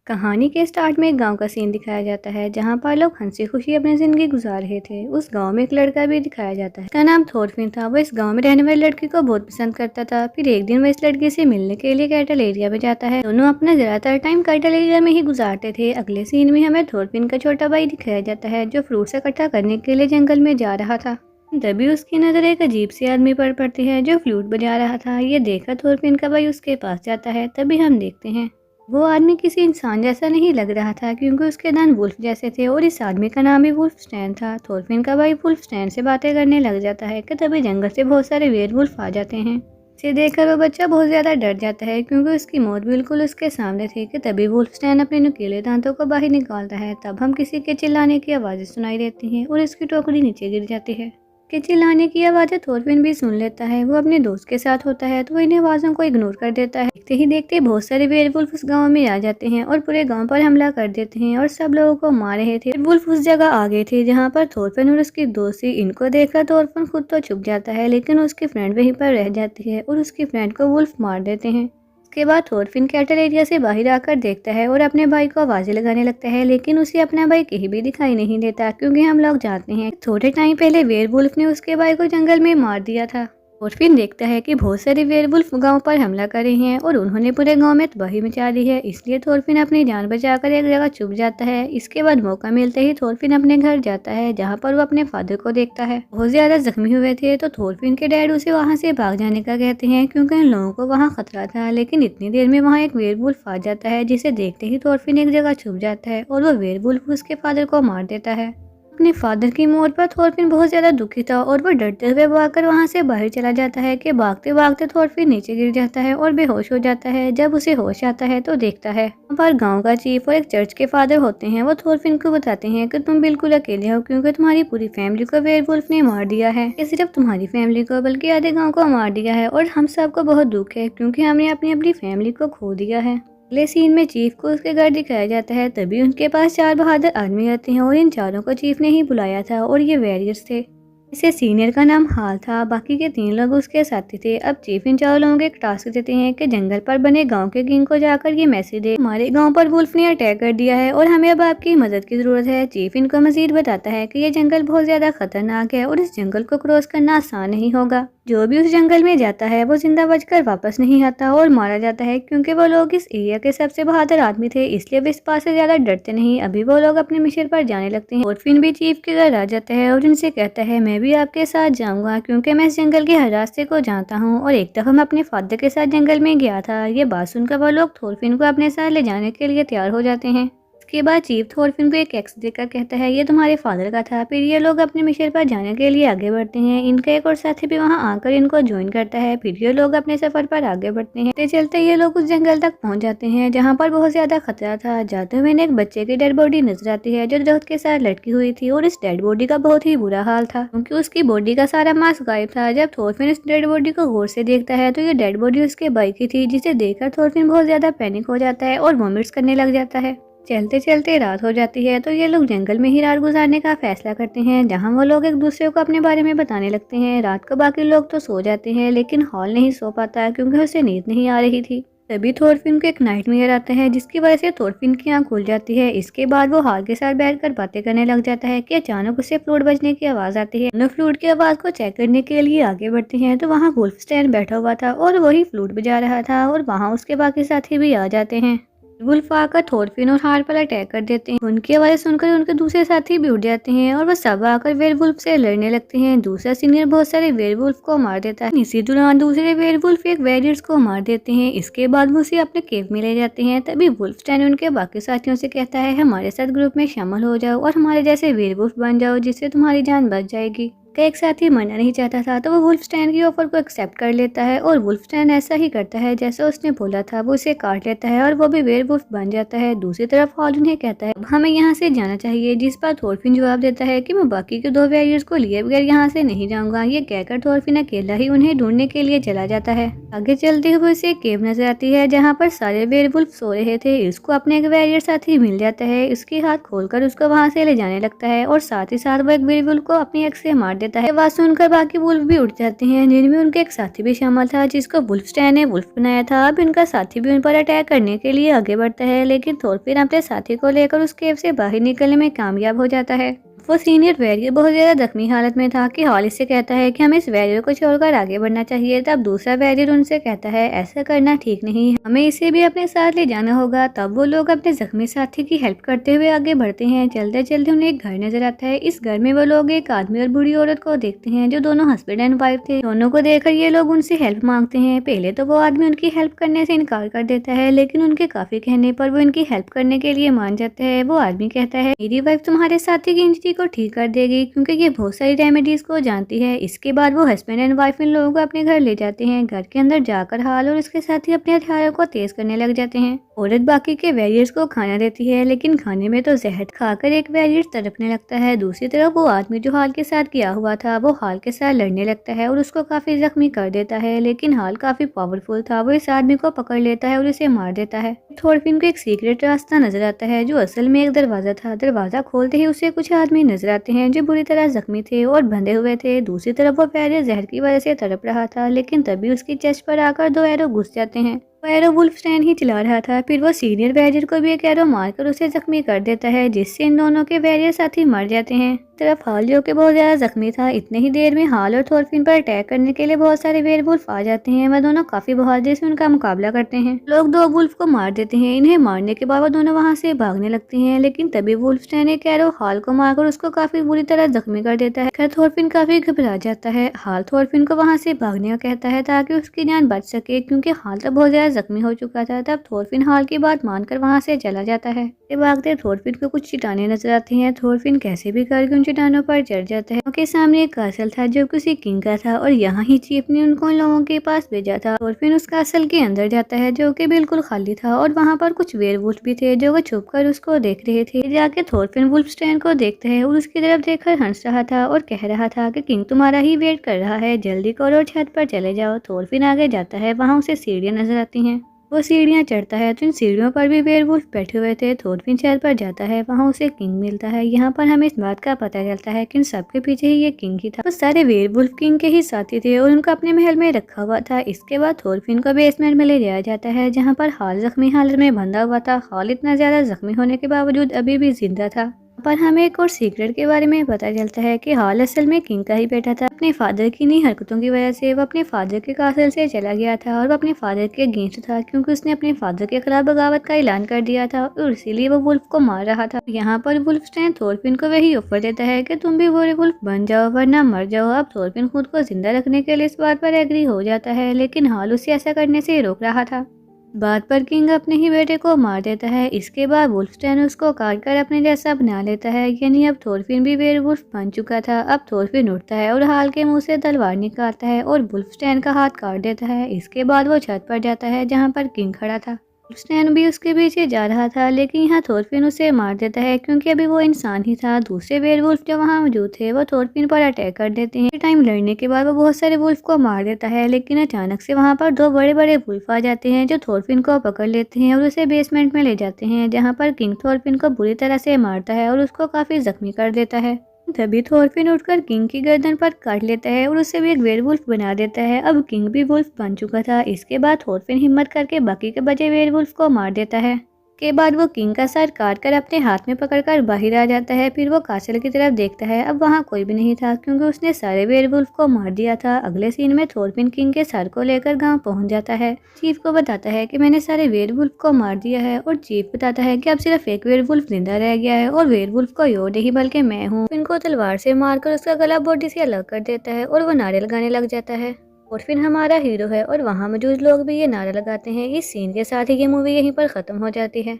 कहानी के स्टार्ट में एक गांव का सीन दिखाया जाता है जहां पर लोग हंसी खुशी अपनी जिंदगी गुजार रहे थे। उस गांव में एक लड़का भी दिखाया जाता है, उसका नाम थोरफिन था। वो इस गांव में रहने वाली लड़की को बहुत पसंद करता था। फिर एक दिन वो इस लड़की से मिलने के लिए कैटल एरिया में जाता है। दोनों अपना ज्यादातर टाइम कैटल एरिया में ही गुजारते थे। अगले सीन में हमें थोरफिन का छोटा भाई दिखाया जाता है जो फ्रूट्स इकट्ठा करने के लिए जंगल में जा रहा था। तभी उसकी नजर एक अजीब सी आदमी पर पड़ती है जो फ्लूट बजा रहा था। ये देखकर थोरफिन का भाई उसके पास जाता है। तभी हम देखते हैं वो आदमी किसी इंसान जैसा नहीं लग रहा था क्योंकि उसके दांत वुल्फ जैसे थे और इस आदमी का नाम भी वुल्फ स्टैन था। थोरफिन का भाई वुल्फ स्टैन से बातें करने लग जाता है कि तभी जंगल से बहुत सारे वेयरवुल्फ आ जाते हैं। इसे देखकर वो बच्चा बहुत ज्यादा डर जाता है क्योंकि उसकी मौत बिल्कुल उसके सामने थी। कि तभी वुल्फ स्टैन अपने नुकीले दांतों को बाहर निकालता है। तब हम किसी के चिल्लाने की आवाज़ें सुनाई देती हैं और इसकी टोकरी नीचे गिर जाती है। के चिल्लाने की आवाज़ें थोरफिन भी सुन लेता है। वो अपने दोस्त के साथ होता है तो वो इन आवाज़ों को इग्नोर कर देता है। देखते ही देखते बहुत सारे वेयरवुल्फ उस गांव में आ जाते हैं और पूरे गांव पर हमला कर देते हैं और सब लोगों को मार रहे थे। वुल्फ उस जगह आ गए थे जहां पर थोरफिन और उसकी दोस्ती। इनको देखकर थोरफिन खुद तो छुप जाता है लेकिन उसकी फ्रेंड वहीं पर रह जाती है और उसकी फ्रेंड को वुल्फ मार देते हैं। उसके बाद थोरफिन कैटल एरिया से बाहर आकर देखता है और अपने भाई को आवाजें लगाने लगता है लेकिन उसे अपना भाई कहीं भी दिखाई नहीं देता क्योंकि हम लोग जानते हैं थोड़े टाइम पहले वेयरवुल्फ ने उसके भाई को जंगल में मार दिया था। थोरफिन देखता है कि बहुत सारे वेयरवुल्फ गांव पर हमला कर रहे हैं और उन्होंने पूरे गांव में तबाही मचा दी है। इसलिए थोरफिन अपनी जान बचाकर एक जगह छुप जाता है। इसके बाद मौका मिलते ही थोरफिन अपने घर जाता है जहां पर वो अपने फादर को देखता है। बहुत ज्यादा जख्मी हुए थे तो थोरफिन के डैड उसे वहां से भाग जाने का कहते हैं क्योंकि इन लोगों को वहां खतरा था। लेकिन इतनी देर में वहां एक वेयरवुल्फ आ जाता है जिसे देखते ही थोरफिन एक जगह छुप जाता है और वो वेयरवुल्फ उसके फादर को मार देता है। अपने फादर की मौत पर थोरफिन बहुत ज्यादा दुखी था और वो डरते हुए भागकर वहां से बाहर चला जाता है। कि भागते भागते थोरफिन नीचे गिर जाता है और बेहोश हो जाता है। जब उसे होश आता है तो देखता है वहाँ पर गांव का चीफ और एक चर्च के फादर होते हैं। वो थोरफिन को बताते हैं कि तुम बिल्कुल अकेले हो क्योंकि तुम्हारी पूरी फैमिली को वेयरवुल्फ ने मार दिया है। ये सिर्फ तुम्हारी फैमिली को बल्कि आधे गाँव को मार दिया है और हम सबको बहुत दुख है क्योंकि हमने अपनी अपनी फैमिली को खो दिया है। अगले सीन में चीफ को उसके घर दिखाया जाता है। तभी उनके पास 4 बहादुर आदमी आते हैं और इन चारों को चीफ ने ही बुलाया था और ये वॉरियर्स थे। इसे सीनियर का नाम हाल था, बाकी के 3 लोग उसके साथी थे। अब चीफ इन चारों लोगों को एक टास्क देते हैं कि जंगल पर बने गांव के किंग को जाकर ये मैसेज दे हमारे गांव पर वुल्फ ने अटैक कर दिया है और हमें अब आपकी मदद की जरूरत है। चीफ इनको मजीद बताता है कि ये जंगल बहुत ज्यादा खतरनाक है और इस जंगल को क्रॉस करना आसान नहीं होगा। जो भी उस जंगल में जाता है वो जिंदा बचकर वापस नहीं आता और मारा जाता है क्योंकि वो लोग इस एरिया के सबसे बहादुर आदमी थे। इसलिए वे इस पास से ज्यादा डरते नहीं। अभी वो लोग अपने मिशन पर जाने लगते हैं और फिर भी चीफ के घर आ जाता है और उनसे कहता है मैं भी आपके साथ जाऊंगा क्योंकि मैं इस जंगल के हर रास्ते को जानता हूँ और एक दफा मैं अपने फादर के साथ जंगल में गया था। ये बात सुनकर वो लोग थोरफिन को अपने साथ ले जाने के लिए तैयार हो जाते हैं। इसके बाद चीफ थोरफिन को एक एक्स देकर कहता है ये तुम्हारे फादर का था। फिर ये लोग अपने मिशन पर जाने के लिए आगे बढ़ते हैं। इनका एक और साथी भी वहां आकर इनको ज्वाइन करता है। फिर ये लोग अपने सफर पर आगे बढ़ते हैं। चलते चलते ये लोग उस जंगल तक पहुंच जाते हैं जहां पर बहुत ज्यादा खतरा था। जाते हुए एक बच्चे की डेड बॉडी नजर आती है जो दरख्त के साथ लटकी हुई थी और इस डेड बॉडी का बहुत ही बुरा हाल था क्योंकि उसकी बॉडी का सारा मांस गायब था। जब थोरफिन इस डेड बॉडी को गौर से देखता है तो ये डेड बॉडी उसके भाई की थी, जिसे देखकर थोरफिन बहुत ज्यादा पैनिक हो जाता है और वॉमिट्स करने लग जाता है। चलते चलते रात हो जाती है तो ये लोग जंगल में ही रात गुजारने का फैसला करते हैं जहां वो लोग एक दूसरे को अपने बारे में बताने लगते हैं। रात को बाकी लोग तो सो जाते हैं लेकिन हॉल नहीं सो पाता क्योंकि उसे नींद नहीं आ रही थी। तभी थोरफिन को एक नाइटमेयर आता है जिसकी वजह से थोरफिन की आंख खुल जाती है। इसके बाद वो हाल के साथ बैठकर बातें करने लग जाता है कि अचानक उसे फ्लूट बजने की आवाज आती है। दोनों फ्लूट की आवाज को चेक करने के लिए आगे बढ़ते हैं तो वहाँ वुल्फ स्टैन बैठा हुआ था और वही फ्लूट बजा रहा था और वहाँ उसके बाकी साथी भी आ जाते हैं। वुल्फ आकर थोरफिन और हार पर अटैक कर देते हैं। उनकी आवाज़ सुनकर उनके दूसरे साथी भी उठ जाते हैं और वह सब आकर वेयरवुल्फ से लड़ने लगते हैं। दूसरा सीनियर बहुत सारे वेयरवुल्फ को मार देता है। इसी दौरान दूसरे वेयरवुल्फ एक वॉरियर्स को मार देते हैं। इसके बाद वो उसे अपने केव में ले जाते हैं। तभी वुल्फ स्टैन उनके बाकी साथियों से कहता है हमारे साथ ग्रुप में शामिल हो जाओ और हमारे जैसे वेयरवुल्फ बन जाओ जिससे तुम्हारी जान बच जाएगी। का एक साथी मरना नहीं चाहता था तो वो वुल्फ स्टैन की ऑफर को एक्सेप्ट कर लेता है और वुल्फ स्टैन ऐसा ही करता है जैसा उसने बोला था। वो उसे काट लेता है और वो भी वेयरवुल्फ बन जाता है। दूसरी तरफ हॉल उन्हें कहता है हमें यहाँ से जाना चाहिए, जिस पर थोरफिन जवाब देता है कि मैं बाकी के 2 वॉरियर्स को लिए बगैर यहाँ से नहीं जाऊंगा। ये कहकर थोरफिन अकेला ही उन्हें ढूंढने के लिए चला जाता है। आगे चलते हुए उसे एक केव नजर आती है जहाँ पर सारे वेयरवुल्फ सो रहे थे। इसको अपने एक वॉरियर साथी मिल जाता है। इसके हाथ खोलकर उसको वहाँ से ले जाने लगता है और साथ ही साथ वो एक वेयरवुल्फ को अपनी एक्स से मार देता है। आवाज सुनकर बाकी वुल्फ भी उठ जाते हैं, जिनमें उनके एक साथी भी शामिल था जिसको वुल्फस्टैन ने वुल्फ बनाया था। अब इनका साथी भी उन पर अटैक करने के लिए आगे बढ़ता है, लेकिन थोरफिन अपने साथी को लेकर उस केव से बाहर निकलने में कामयाब हो जाता है। वो सीनियर वैरियर बहुत ज्यादा जख्मी हालत में था कि हॉल इससे कहता है कि हमें इस वैरियर को छोड़कर आगे बढ़ना चाहिए। तब दूसरा वैरियर उनसे कहता है ऐसा करना ठीक नहीं, हमें इसे भी अपने साथ ले जाना होगा। तब वो लोग अपने जख्मी साथी की हेल्प करते हुए आगे बढ़ते हैं। चलते चलते उन्हें एक घर नजर आता है। इस घर में वो लोग एक आदमी और बूढ़ी औरत को देखते हैं जो दोनों हस्बैंड एंड वाइफ थे। दोनों को देखकर ये लोग उनसे हेल्प मांगते हैं। पहले तो वो आदमी उनकी हेल्प करने से इनकार कर देता है, लेकिन उनके काफी कहने पर वो इनकी हेल्प करने के लिए मान जाता है। वो आदमी कहता है मेरी वाइफ तुम्हारे साथी की इंजरी को ठीक कर देगी क्योंकि ये बहुत सारी रेमेडीज को जानती है। इसके बाद वो हस्बैंड एंड वाइफ इन लोगों को अपने घर ले जाते हैं। घर के अंदर जाकर हाल और उसके साथी अपने हथियारों को तेज करने लग जाते हैं। औरत बाकी के वैरियर्स को खाना देती है, लेकिन खाने में तो जहर खाकर एक वैरियर तड़पने लगता है। दूसरी तरफ वो आदमी जो हाल के साथ गया हुआ था वो हाल के साथ लड़ने लगता है और उसको काफी जख्मी कर देता है, लेकिन हाल काफी पावरफुल था। वो इस आदमी को पकड़ लेता है और उसे मार देता है। थोरफिन को एक सीक्रेट रास्ता नजर आता है जो असल में एक दरवाजा था। दरवाजा खोलते ही उसे कुछ आदमी नजर आते हैं जो बुरी तरह जख्मी थे और बंधे हुए थे। दूसरी तरफ वो वैरियर जहर की वजह से तड़प रहा था, लेकिन तभी उसकी चेस्ट पर आकर 2 एरो घुस जाते हैं। वो एरो वुल्फस्टैन ही चला रहा था। फिर वो सीनियर वैरियर को भी एक एरो मारकर उसे जख्मी कर देता है, जिससे इन दोनों के वैरियर साथी मर जाते हैं। तरफ हाल जो कि बहुत ज्यादा जख्मी था। इतने ही देर में हाल और थोरफिन पर अटैक करने के लिए बहुत सारे वेयरवुल्फ आ जाते हैं। वह दोनों काफी बहादुरी से उनका मुकाबला करते हैं। लोग 2 वुल्फ को मार देते हैं। इन्हें मारने के बाद वो दोनों वहां से भागने लगते हैं, लेकिन तभी वुल्फस्टैन एक एरो हाल को मारकर उसको काफी बुरी तरह जख्मी कर देता है। खैर थोरफिन काफी घबरा जाता है। हाल थोरफिन को वहां से भागने का कहता है ताकि उसकी जान बच सके, क्योंकि हाल तो बहुत ज्यादा जख्मी हो चुका था। तब थोरफिन हाल की बात मानकर वहां से चला जाता है। भागते थोरफिन को कुछ चट्टानें नजर आती हैं। थोरफिन कैसे भी करके उन चट्टानों पर चढ़ जाता है। उनके सामने एक कासल था जो किसी किंग का था और यहाँ ही चीफ ने उनको उन लोगों के पास भेजा था। थोरफिन उस कासल के अंदर जाता है जो कि बिल्कुल खाली था और वहाँ पर कुछ वेयरवुल्फ भी थे जो वो छुप कर उसको देख रहे थे। जाके थोरफिन वुल्फस्टैन को देखता है और उसकी तरफ देखकर हंस रहा था और कह रहा था कि किंग तुम्हारा ही वेट कर रहा है, जल्दी करो और छत पर चले जाओ। थोरफिन आगे जाता है। वहाँ उसे सीढ़ियाँ नजर आती हैं। वो सीढ़ियाँ चढ़ता है तो इन सीढ़ियों पर भी वेयरवुल्फ बैठे हुए थे। थोरफिन छत पर जाता है। वहाँ उसे किंग मिलता है। यहाँ पर हमें इस बात का पता चलता है कि इन सबके पीछे ही ये किंग ही था। वो सारे वेयरवुल्फ किंग के ही साथी थे और उनको अपने महल में रखा हुआ था। इसके बाद थोरफिन को बेसमेंट में ले जाया जाता है, जहाँ पर हाल जख्मी हालत में बंधा हुआ था। हाल इतना ज्यादा जख्मी होने के बावजूद अभी भी जिंदा था। पर हमें एक और सीक्रेट के बारे में पता चलता है कि हाल असल में किंग का ही बेटा था। अपने फादर की इन्हीं हरकतों की वजह से वो अपने फादर के कासल से चला गया था और वो अपने फादर के अगेंस्ट था, क्योंकि उसने अपने फादर के खिलाफ बगावत का ऐलान कर दिया था और इसीलिए वो वुल्फ को मार रहा था। यहाँ पर वुल्फस्टैन थोरफिन को वही ऑफर देता है कि तुम भी वुल्फ बन जाओ वरना मर जाओ। अब थोरफिन खुद को जिंदा रखने के लिए इस बात पर एग्री हो जाता है, लेकिन हाल उसे ऐसा करने से रोक रहा था। बात पर किंग अपने ही बेटे को मार देता है। इसके बाद वुल्फस्टैन उसको काट कर अपने जैसा बना लेता है, यानी अब थोरफिन भी वेयरवुल्फ बन चुका था। अब थोरफिन उठता है और हाल के मुंह से तलवार निकालता है और वुल्फस्टैन का हाथ काट देता है। इसके बाद वो छत पर जाता है जहाँ पर किंग खड़ा था। वुल्फस्टैन भी उसके पीछे जा रहा था, लेकिन यहाँ थोरफिन उसे मार देता है क्योंकि अभी वो इंसान ही था। दूसरे वेयरवुल्फ जो वहाँ मौजूद थे वो थोरफिन पर अटैक कर देते हैं। टाइम लड़ने के बाद वो बहुत सारे वुल्फ को मार देता है, लेकिन अचानक से वहाँ पर 2 बड़े बड़े वुल्फ आ जाते हैं जो थोरफिन को पकड़ लेते हैं और उसे बेसमेंट में ले जाते हैं, जहाँ पर किंग थोरफिन को बुरी तरह से मारता है और उसको काफी जख्मी कर देता है। तभी थोरफिन उठकर किंग की गर्दन पर काट लेता है और उसे भी एक वेयरवुल्फ बना देता है। अब किंग भी वुल्फ बन चुका था। इसके बाद थोरफिन हिम्मत करके बाकी के बचे वेयरवुल्फ को मार देता है। के बाद वो किंग का सर काट कर अपने हाथ में पकड़कर बाहर आ जाता है। फिर वो कासल की तरफ देखता है। अब वहाँ कोई भी नहीं था क्योंकि उसने सारे वेयरवुल्फ को मार दिया था। अगले सीन में थोरफिन किंग के सर को लेकर गांव पहुंच जाता है। चीफ को बताता है कि मैंने सारे वेयरवुल्फ को मार दिया है और चीफ बताता है कि अब सिर्फ एक वेयरवुल्फ जिंदा रह गया है और वेयरवुल्फ कोई और नहीं बल्कि मैं हूँ। इनको तलवार से मारकर उसका गला बॉडी से अलग कर देता है और वो नारे लगाने लग जाता है। थोरफिन हमारा हीरो है और वहाँ मौजूद लोग भी ये नारा लगाते हैं। इस सीन के साथ ही ये मूवी यहीं पर खत्म हो जाती है।